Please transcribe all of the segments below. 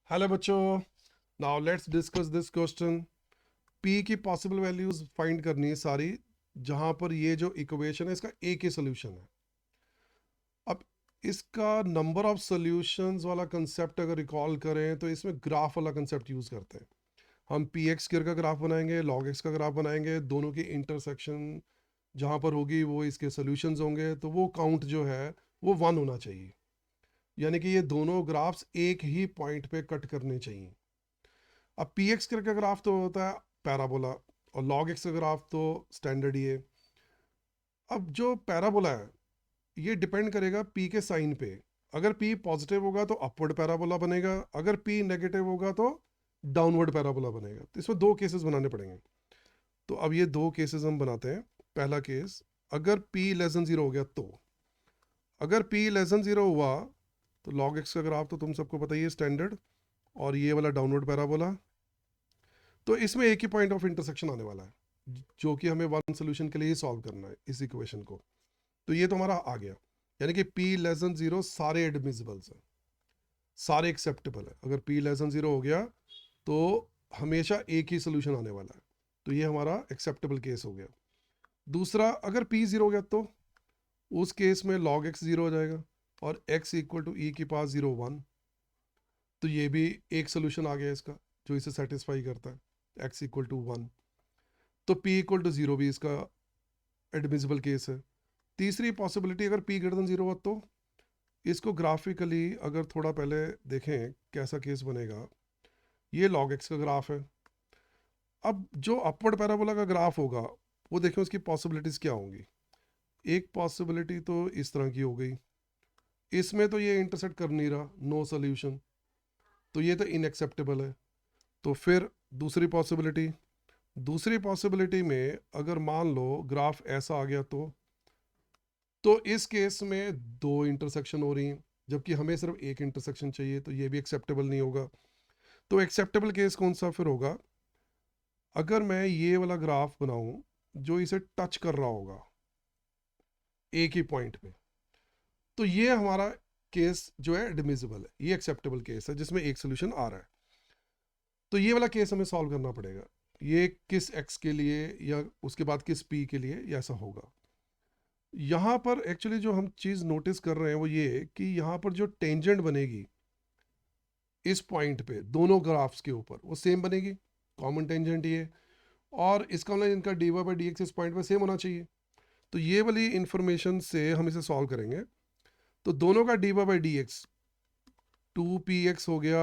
Hello बच्चों, now let's discuss this question. P की possible values find करनी है सारी, जहां पर ये जो इक्वेशन है इसका एक ही सोल्यूशन है। अब इसका नंबर ऑफ सॉल्यूशंस वाला कंसेप्ट अगर रिकॉल करें तो इसमें ग्राफ वाला कंसेप्ट यूज करते हैं। हम पी एक्स स्क्वायर का ग्राफ बनाएंगे, लॉग एक्स का ग्राफ बनाएंगे, दोनों की इंटरसेक्शन जहां पर होगी वो इसके सोल्यूशंस होंगे, तो वो काउंट जो है वो 1 होना चाहिए। यानी कि ये दोनों ग्राफ्स एक ही पॉइंट पे कट करने चाहिए। अब पी एक्स का ग्राफ तो होता है पैराबोला, और लॉग एक्स का ग्राफ तो स्टैंडर्ड ही है। अब जो पैराबोला है ये डिपेंड करेगा पी के साइन पे। अगर पी पॉजिटिव होगा तो अपवर्ड पैराबोला बनेगा, अगर पी नेगेटिव होगा तो डाउनवर्ड पैराबोला बनेगा। तो इसमें दो केसेस बनाने पड़ेंगे। तो अब ये दो केसेस हम बनाते हैं। पहला केस, अगर पी लेस देन जीरो हो गया तो, अगर पी लेस देन जीरो हुआ तो लॉग एक्स का ग्राफ तो तुम सबको पता ही है स्टैंडर्ड, और ये वाला डाउनवर्ड पैराबोला। तो इसमें एक ही पॉइंट ऑफ इंटरसेक्शन आने वाला है, जो कि हमें वन सोल्यूशन के लिए ही सॉल्व करना है इस इक्वेशन को। तो ये तो हमारा आ गया, यानी कि पी लेस देन जीरो सारे एडमिसिबल्स हैं, सारे एक्सेप्टेबल है। अगर पी लेस देन जीरो हो गया तो हमेशा एक ही सोल्यूशन आने वाला है, तो ये हमारा एक्सेप्टेबल केस हो गया। दूसरा, अगर पी जीरो हो गया तो उस केस में लॉग एक्स जीरो हो जाएगा और एक्स इक्वल टू ई की पास जीरो वन। तो ये भी एक सोल्यूशन आ गया इसका जो इसे सेटिस्फाई करता है, एक्स इक्वल टू वन। तो पी इक्वल टू जीरो भी इसका एडमिसिबल केस है। तीसरी पॉसिबिलिटी, अगर पी ग्रेटर देन जीरो हो तो इसको ग्राफिकली अगर थोड़ा पहले देखें कैसा केस बनेगा। ये लॉग एक्स का ग्राफ है। अब जो अपवर्ड पैराबोला का ग्राफ होगा वो देखें उसकी पॉसिबिलिटीज़ क्या होंगी। एक पॉसिबिलिटी तो इस तरह की हो गई, इसमें तो ये इंटरसेक्ट कर नहीं रहा, नो सोल्यूशन, तो ये तो इनएक्सेप्टेबल है। तो फिर दूसरी पॉसिबिलिटी, दूसरी पॉसिबिलिटी में अगर मान लो ग्राफ ऐसा आ गया तो इस केस में दो इंटरसेक्शन हो रही हैं, जबकि हमें सिर्फ एक इंटरसेक्शन चाहिए, तो ये भी एक्सेप्टेबल नहीं होगा। तो एक्सेप्टेबल केस कौन सा फिर होगा, अगर मैं ये वाला ग्राफ बनाऊं जो इसे टच कर रहा होगा एक ही पॉइंट पे, तो ये हमारा केस जो है एडमिसिबल है, ये एक्सेप्टेबल केस है जिसमें एक सोल्यूशन आ रहा है। तो ये वाला केस हमें सॉल्व करना पड़ेगा, ये किस एक्स के लिए या उसके बाद किस पी के लिए ये ऐसा होगा। यहाँ पर एक्चुअली जो हम चीज़ नोटिस कर रहे हैं वो ये कि यहाँ पर जो टेंजेंट बनेगी इस पॉइंट पे दोनों ग्राफ्स के ऊपर वो सेम बनेगी, कॉमन टेंजेंट ये, और इसका मतलब इनका D Y by D X इस पॉइंट पे सेम होना चाहिए। तो ये वाली इंफॉर्मेशन से हम इसे सॉल्व करेंगे। तो दोनों का D Y by D X two P X हो गया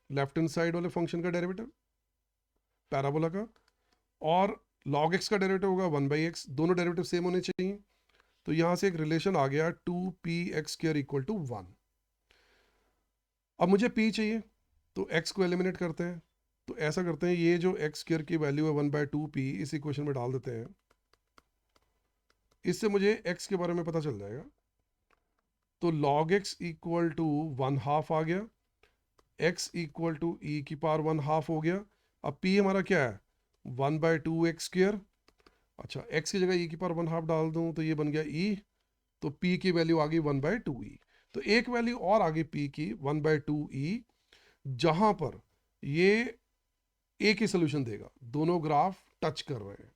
लेफ्ट हैंड साइड वाले फंक्शन का डेरिवेटिव पैराबोला का, और लॉग एक्स का डेरिवेटिव होगा वन बाई एक्स, दोनों डेरिवेटिव सेम होने चाहिए। तो यहाँ से एक रिलेशन आ गया two P X square equal to one. अब मुझे p चाहिए, तो x को एलिमिनेट करते हैं। तो ऐसा करते हैं, ये जो एक्स स्क्र की वैल्यू है वन बाई टू पी इस इक्वेशन में डाल देते हैं, इससे मुझे x के बारे में पता चल जाएगा। तो log x equal to one half आ गया, x इक्वल टू ई की पावर वन हाफ हो गया। अब p हमारा क्या है, one by to x square. अच्छा, x की जगह e की पावर वन हाफ डाल दूं तो ये बन गया e, तो p की वैल्यू आ गई वन बाई टू ई। तो एक वैल्यू और आ गई p की वन बाई टू ई, जहां पर ये एक ही सोल्यूशन देगा, दोनों ग्राफ टच कर रहे हैं।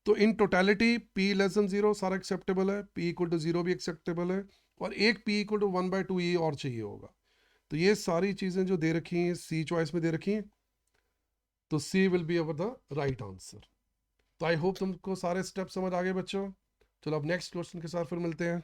तो in totality p less than zero सारा एक्सेप्टेबल है, p इक्वल टू जीरो भी एक्सेप्टेबल है, और एक p equal to one by two E और चाहिए होगा। तो ये सारी चीज़ें जो दे रखी हैं सी चॉइस में दे रखी हैं, तो C will be our the right answer. तो आई होप तुमको सारे स्टेप समझ आ गए बच्चों। चलो अब नेक्स्ट क्वेश्चन के साथ फिर मिलते हैं।